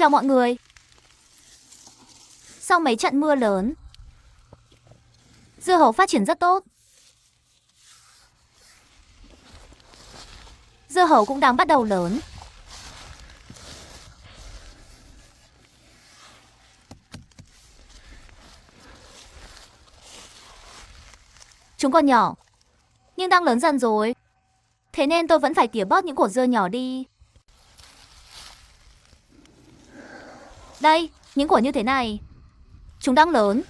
Chào mọi người. Sau mấy trận mưa lớn, dưa hấu phát triển rất tốt. Dưa hấu cũng đang bắt đầu lớn. Chúng còn nhỏ, nhưng đang lớn dần rồi. Thế nên tôi vẫn phải tỉa bớt những củ dưa nhỏ đi. Đây, những quả như thế này. Chúng đang lớn.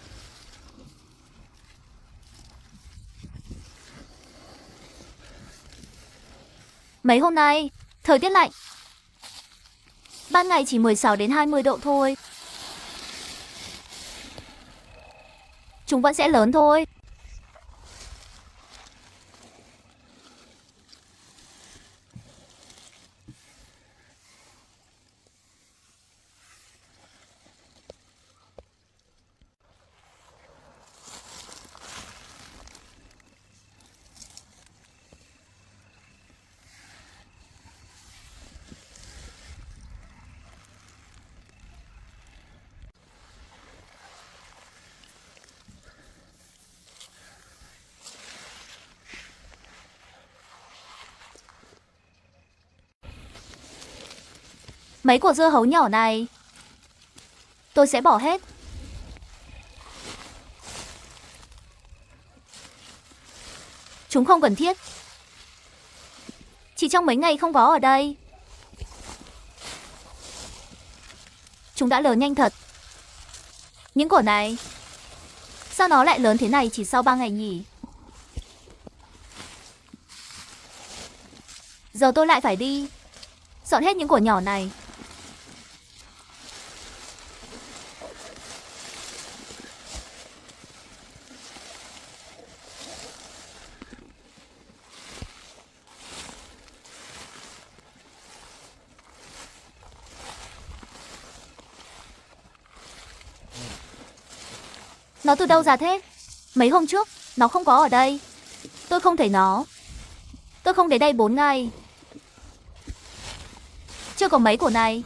Mấy hôm nay, thời tiết lạnh. Ban ngày chỉ 16 đến 20 độ thôi. Chúng vẫn sẽ lớn thôi. Mấy quả dưa hấu nhỏ này tôi sẽ bỏ hết. Chúng không cần thiết. Chỉ trong mấy ngày không có ở đây, chúng đã lớn nhanh thật. Những quả này, sao nó lại lớn thế này chỉ sau 3 ngày nhỉ? Giờ tôi lại phải đi dọn hết những quả nhỏ này. Nó từ đâu ra thế? Mấy hôm trước, nó không có ở đây. Tôi không thấy nó. Tôi không đến đây 4 ngày. Chưa có mấy của này.